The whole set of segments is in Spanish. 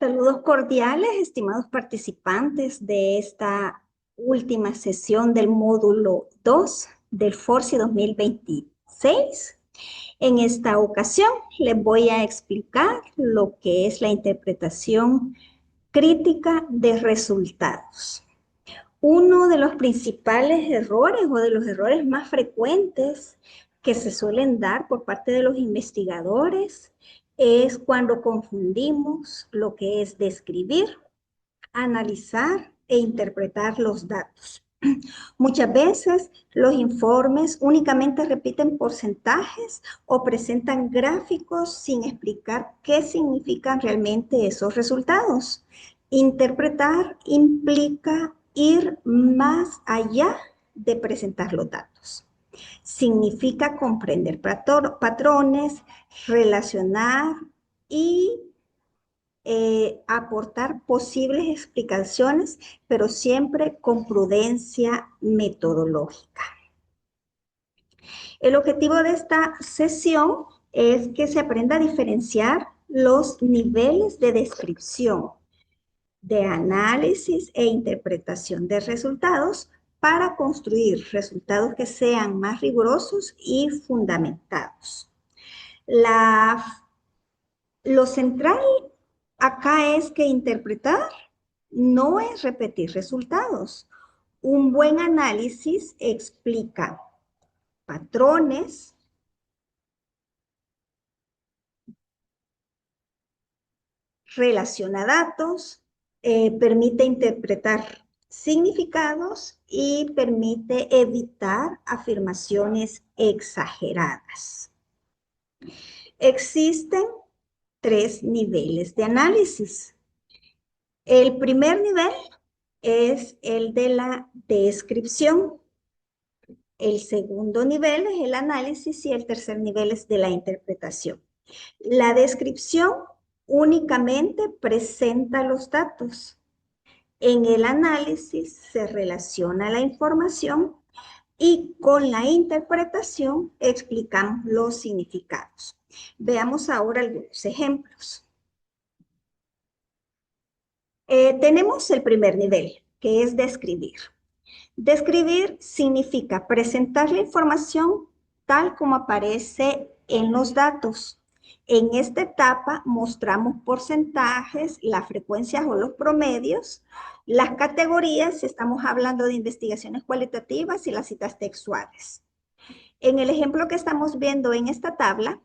Saludos cordiales, estimados participantes de esta última sesión del módulo 2 del FORCI 2026. En esta ocasión les voy a explicar lo que es la interpretación crítica de resultados. Uno de los principales errores o de los errores más frecuentes que se suelen dar por parte de los investigadores es cuando confundimos lo que es describir, analizar e interpretar los datos. Muchas veces los informes únicamente repiten porcentajes o presentan gráficos sin explicar qué significan realmente esos resultados. Interpretar implica ir más allá de presentar los datos. Significa comprender patrones, relacionar y aportar posibles explicaciones, pero siempre con prudencia metodológica. El objetivo de esta sesión es que se aprenda a diferenciar los niveles de descripción, de análisis e interpretación de resultados para construir resultados que sean más rigurosos y fundamentados. Lo central acá es que interpretar no es repetir resultados. Un buen análisis explica patrones, relaciona datos, permite interpretar significados y permite evitar afirmaciones exageradas. Existen tres niveles de análisis. El primer nivel es el de la descripción. El segundo nivel es el análisis y el tercer nivel es de la interpretación. La descripción únicamente presenta los datos. En el análisis se relaciona la información y con la interpretación explicamos los significados. Veamos ahora algunos ejemplos. Tenemos el primer nivel, que es describir. Describir significa presentar la información tal como aparece en los datos. En esta etapa mostramos porcentajes, las frecuencias o los promedios, las categorías, si estamos hablando de investigaciones cualitativas y las citas textuales. En el ejemplo que estamos viendo en esta tabla,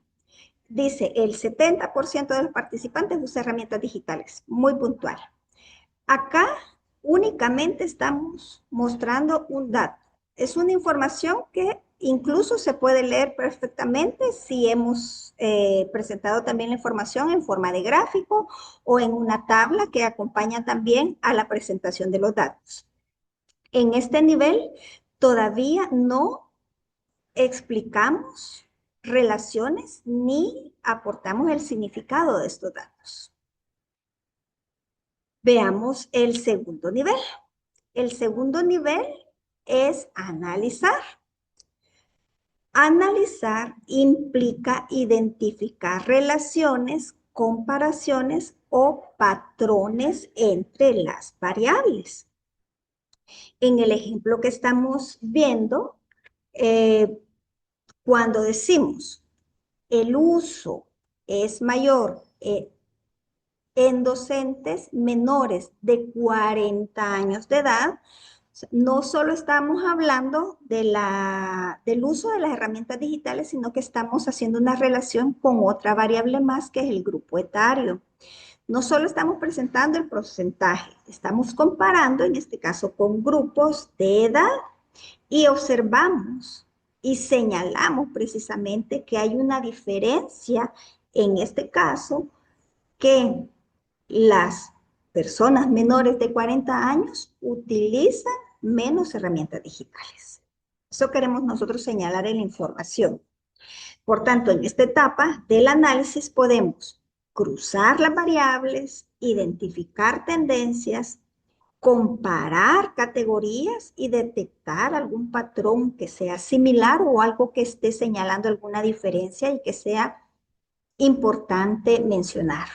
dice el 70% de los participantes usa herramientas digitales, muy puntual. Acá únicamente estamos mostrando un dato. Es una información que incluso se puede leer perfectamente si hemos presentado también la información en forma de gráfico o en una tabla que acompaña también a la presentación de los datos. En este nivel todavía no explicamos relaciones ni aportamos el significado de estos datos. Veamos el segundo nivel. El segundo nivel es analizar. Analizar implica identificar relaciones, comparaciones o patrones entre las variables. En el ejemplo que estamos viendo, cuando decimos el uso es mayor en docentes menores de 40 años de edad, no solo estamos hablando del uso de las herramientas digitales, sino que estamos haciendo una relación con otra variable más, que es el grupo etario. No solo estamos presentando el porcentaje, estamos comparando, en este caso, con grupos de edad y observamos y señalamos precisamente que hay una diferencia, en este caso, que las personas menores de 40 años utilizan menos herramientas digitales. Eso queremos nosotros señalar en la información. Por tanto, en esta etapa del análisis podemos cruzar las variables, identificar tendencias, comparar categorías y detectar algún patrón que sea similar o algo que esté señalando alguna diferencia y que sea importante mencionar.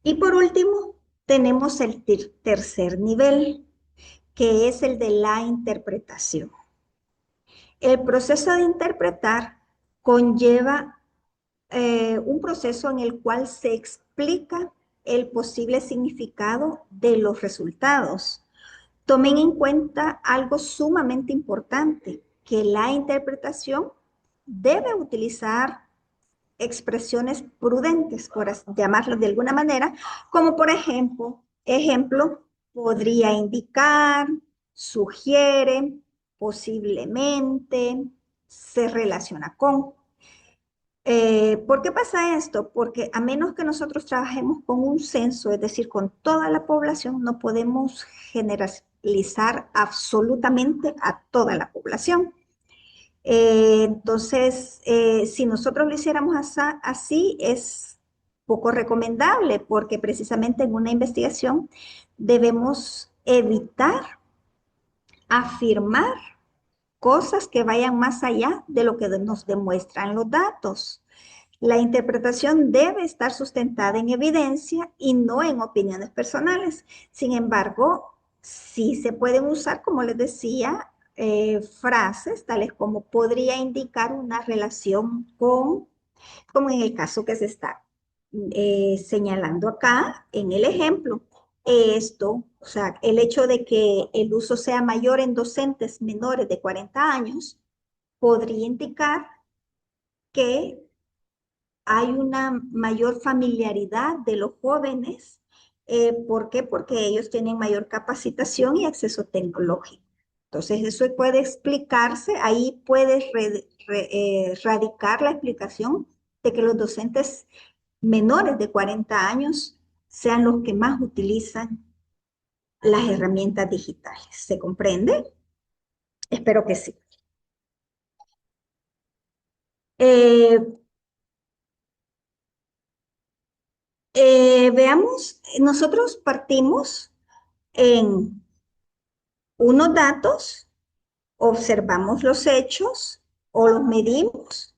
Y por último, tenemos el tercer nivel, que es el de la interpretación. El proceso de interpretar conlleva un proceso en el cual se explica el posible significado de los resultados. Tomen en cuenta algo sumamente importante, que la interpretación debe utilizar expresiones prudentes, por llamarlo de alguna manera, como por ejemplo, podría indicar, sugiere, posiblemente, se relaciona con. ¿Por qué pasa esto? Porque a menos que nosotros trabajemos con un censo, es decir, con toda la población, no podemos generalizar absolutamente a toda la población. Entonces, si nosotros lo hiciéramos así, es poco recomendable porque precisamente en una investigación debemos evitar afirmar cosas que vayan más allá de lo que nos demuestran los datos. La interpretación debe estar sustentada en evidencia y no en opiniones personales. Sin embargo, sí se pueden usar, como les decía, frases tales como podría indicar una relación con, como en el caso que se está señalando acá en el ejemplo. Esto, o sea, el hecho de que el uso sea mayor en docentes menores de 40 años podría indicar que hay una mayor familiaridad de los jóvenes. ¿Por qué? Porque ellos tienen mayor capacitación y acceso tecnológico. Entonces, eso puede explicarse, ahí puede radicar la explicación de que los docentes menores de 40 años sean los que más utilizan las herramientas digitales. ¿Se comprende? Espero que sí. Eh, veamos, nosotros partimos en unos datos, observamos los hechos o los medimos,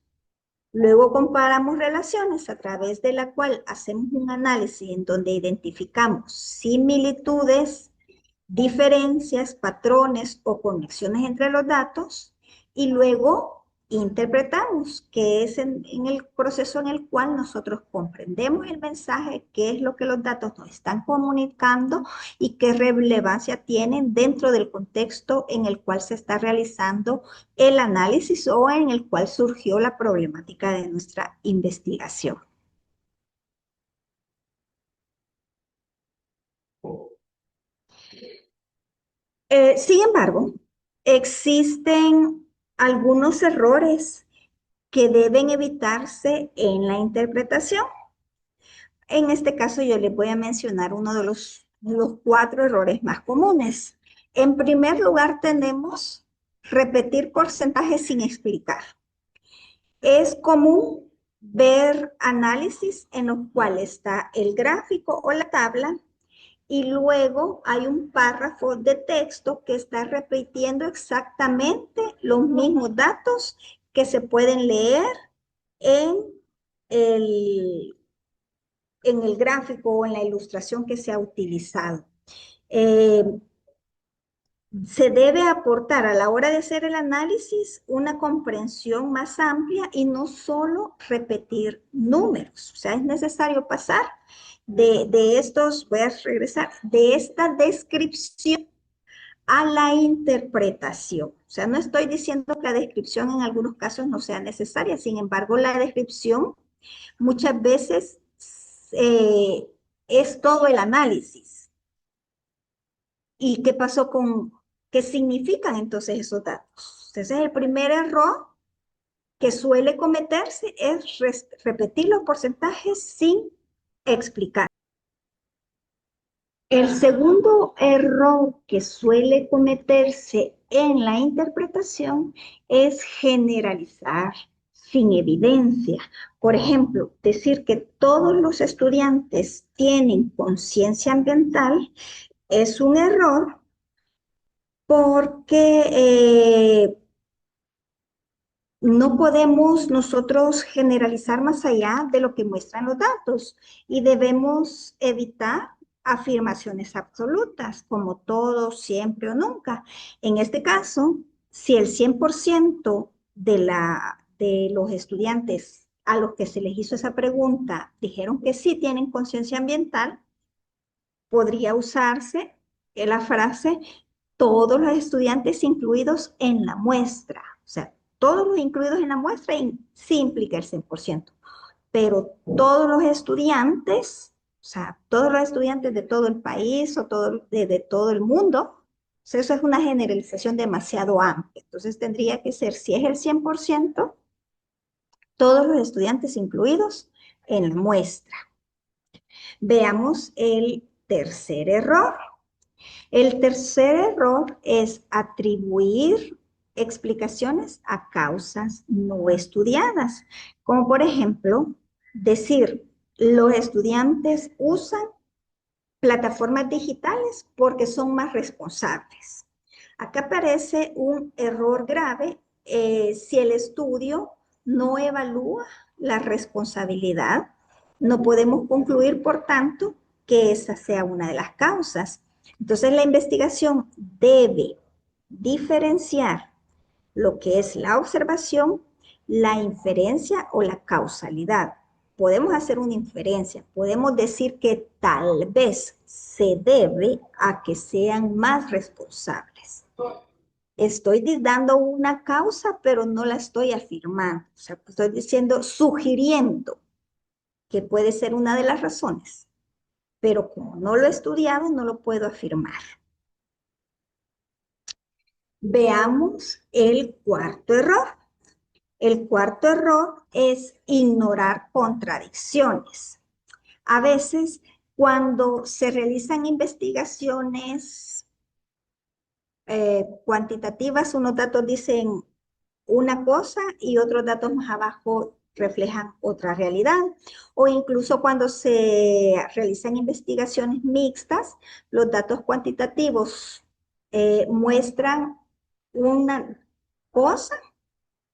luego comparamos relaciones a través de la cual hacemos un análisis en donde identificamos similitudes, diferencias, patrones o conexiones entre los datos y luego interpretamos, que es en el proceso en el cual nosotros comprendemos el mensaje, qué es lo que los datos nos están comunicando y qué relevancia tienen dentro del contexto en el cual se está realizando el análisis o en el cual surgió la problemática de nuestra investigación. Sin embargo, existen algunos errores que deben evitarse en la interpretación. En este caso, yo les voy a mencionar uno de los cuatro errores más comunes. En primer lugar, tenemos repetir porcentajes sin explicar. Es común ver análisis en los cuales está el gráfico o la tabla y luego hay un párrafo de texto que está repitiendo exactamente los mismos datos que se pueden leer en el, en el gráfico o en la ilustración que se ha utilizado. Eh, Se debe aportar a la hora de hacer el análisis una comprensión más amplia y no solo repetir números. O sea, es necesario pasar de estos, voy a regresar, de esta descripción a la interpretación. O sea, no estoy diciendo que la descripción en algunos casos no sea necesaria, sin embargo, la descripción muchas veces eh, es todo el análisis. ¿Y qué pasó con, qué significan entonces esos datos? Entonces, el primer error que suele cometerse es repetir los porcentajes sin explicar. El segundo error que suele cometerse en la interpretación es generalizar sin evidencia. Por ejemplo, decir que todos los estudiantes tienen conciencia ambiental es un error porque No podemos nosotros generalizar más allá de lo que muestran los datos y debemos evitar afirmaciones absolutas, como todo, siempre o nunca. En este caso, si el 100% de los estudiantes a los que se les hizo esa pregunta dijeron que sí tienen conciencia ambiental, podría usarse la frase todos los estudiantes incluidos en la muestra. O sea, todos los incluidos en la muestra sí implica el 100%, pero todos los estudiantes, o sea, todos los estudiantes de todo el país o de todo el mundo, o sea, eso es una generalización demasiado amplia. Entonces tendría que ser, si es el 100%, todos los estudiantes incluidos en la muestra. Veamos el tercer error. El tercer error es atribuir explicaciones a causas no estudiadas, como por ejemplo decir, los estudiantes usan plataformas digitales porque son más responsables. Acá aparece un error grave si el estudio no evalúa la responsabilidad. No podemos concluir, por tanto, que esa sea una de las causas. Entonces, la investigación debe diferenciar lo que es la observación, la inferencia o la causalidad. Podemos hacer una inferencia, podemos decir que tal vez se debe a que sean más responsables. Estoy dando una causa, pero no la estoy afirmando. O sea, estoy diciendo, sugiriendo que puede ser una de las razones, pero como no lo he estudiado, no lo puedo afirmar. Veamos el cuarto error. El cuarto error es ignorar contradicciones. A veces, cuando se realizan investigaciones cuantitativas, unos datos dicen una cosa y otros datos más abajo reflejan otra realidad. O incluso cuando se realizan investigaciones mixtas, los datos cuantitativos muestran una cosa,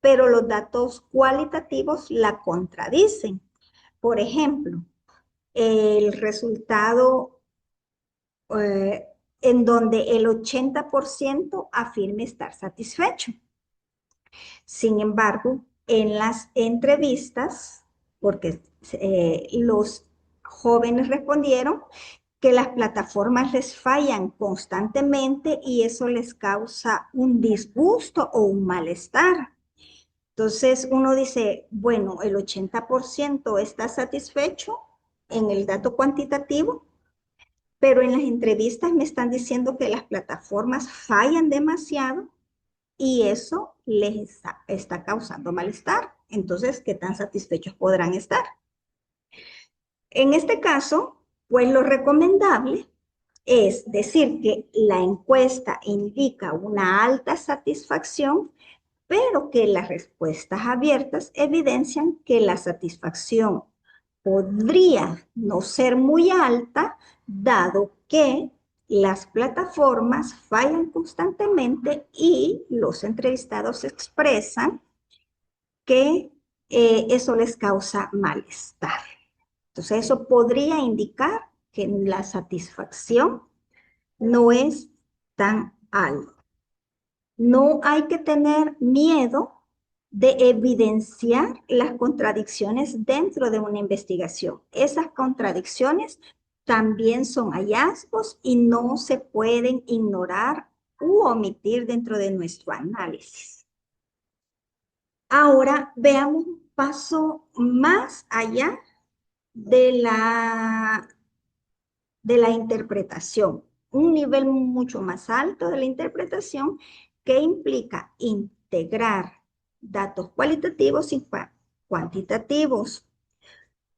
pero los datos cualitativos la contradicen. Por ejemplo, el resultado eh, en donde el 80% afirme estar satisfecho. Sin embargo, en las entrevistas, porque los jóvenes respondieron que las plataformas les fallan constantemente y eso les causa un disgusto o un malestar. Entonces uno dice, bueno, el 80% está satisfecho en el dato cuantitativo, pero en las entrevistas me están diciendo que las plataformas fallan demasiado y eso está causando malestar. Entonces, ¿qué tan satisfechos podrán estar? En este caso, pues lo recomendable es decir que la encuesta indica una alta satisfacción, pero que las respuestas abiertas evidencian que la satisfacción podría no ser muy alta, dado que las plataformas fallan constantemente y los entrevistados expresan que eso les causa malestar. Entonces, eso podría indicar que la satisfacción no es tan alta. No hay que tener miedo de evidenciar las contradicciones dentro de una investigación. Esas contradicciones también son hallazgos y no se pueden ignorar u omitir dentro de nuestro análisis. Ahora veamos un paso más allá de la interpretación, un nivel mucho más alto de la interpretación que implica integrar datos cualitativos y cuantitativos.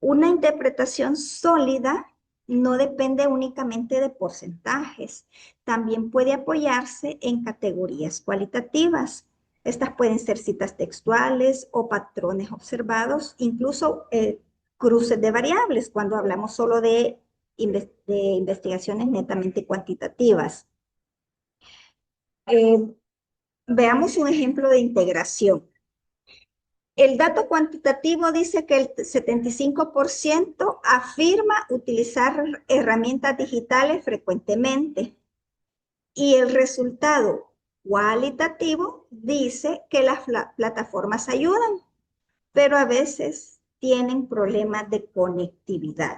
Una interpretación sólida no depende únicamente de porcentajes, también puede apoyarse en categorías cualitativas. Estas pueden ser citas textuales o patrones observados, incluso cruces de variables cuando hablamos solo de investigaciones netamente cuantitativas. Eh, Veamos un ejemplo de integración. El dato cuantitativo dice que el 75% afirma utilizar herramientas digitales frecuentemente. Y el resultado cualitativo dice que las plataformas ayudan, pero a veces tienen problemas de conectividad.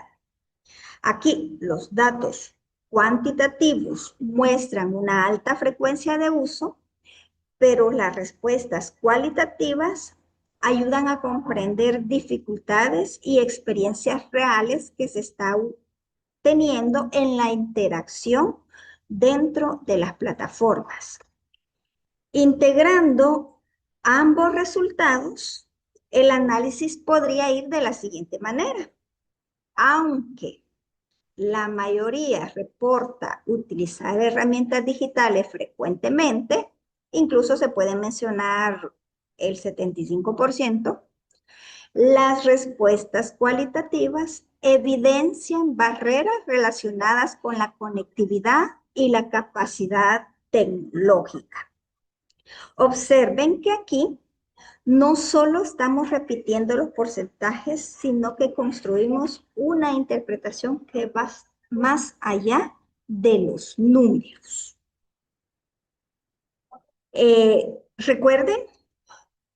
Aquí los datos cuantitativos muestran una alta frecuencia de uso, pero las respuestas cualitativas ayudan a comprender dificultades y experiencias reales que se está teniendo en la interacción dentro de las plataformas. Integrando ambos resultados, el análisis podría ir de la siguiente manera. Aunque la mayoría reporta utilizar herramientas digitales frecuentemente, incluso se puede mencionar el 75%, las respuestas cualitativas evidencian barreras relacionadas con la conectividad y la capacidad tecnológica. Observen que aquí no solo estamos repitiendo los porcentajes, sino que construimos una interpretación que va más allá de los números. Recuerden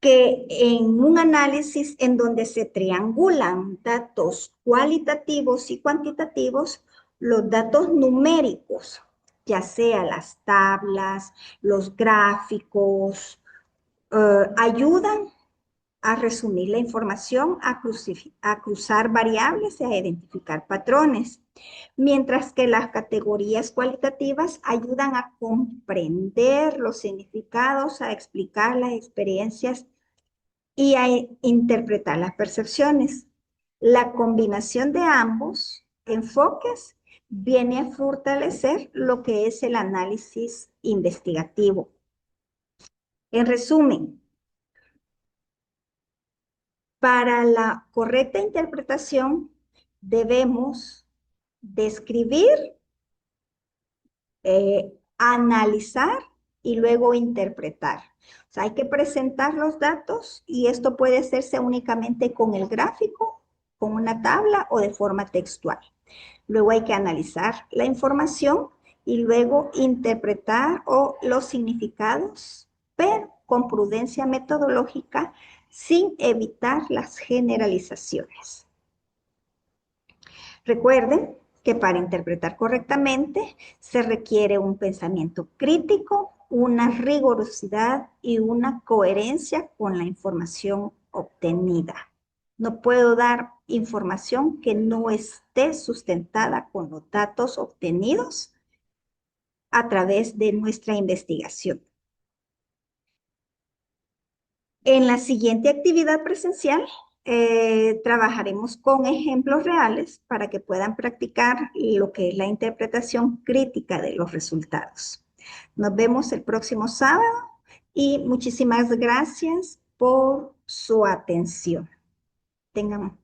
que en un análisis en donde se triangulan datos cualitativos y cuantitativos, los datos numéricos, ya sea las tablas, los gráficos, ayudan a resumir la información, a cruzar variables y a identificar patrones, mientras que las categorías cualitativas ayudan a comprender los significados, a explicar las experiencias y a interpretar las percepciones. La combinación de ambos enfoques viene a fortalecer lo que es el análisis investigativo. En resumen, para la correcta interpretación debemos describir, analizar y luego interpretar. O sea, hay que presentar los datos y esto puede hacerse únicamente con el gráfico, con una tabla o de forma textual. Luego hay que analizar la información y luego interpretar los significados, pero con prudencia metodológica sin evitar las generalizaciones. Recuerden que para interpretar correctamente se requiere un pensamiento crítico, una rigurosidad y una coherencia con la información obtenida. No puedo dar información que no esté sustentada con los datos obtenidos a través de nuestra investigación. En la siguiente actividad presencial, trabajaremos con ejemplos reales para que puedan practicar lo que es la interpretación crítica de los resultados. Nos vemos el próximo sábado y muchísimas gracias por su atención. Tengan un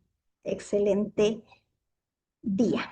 excelente día.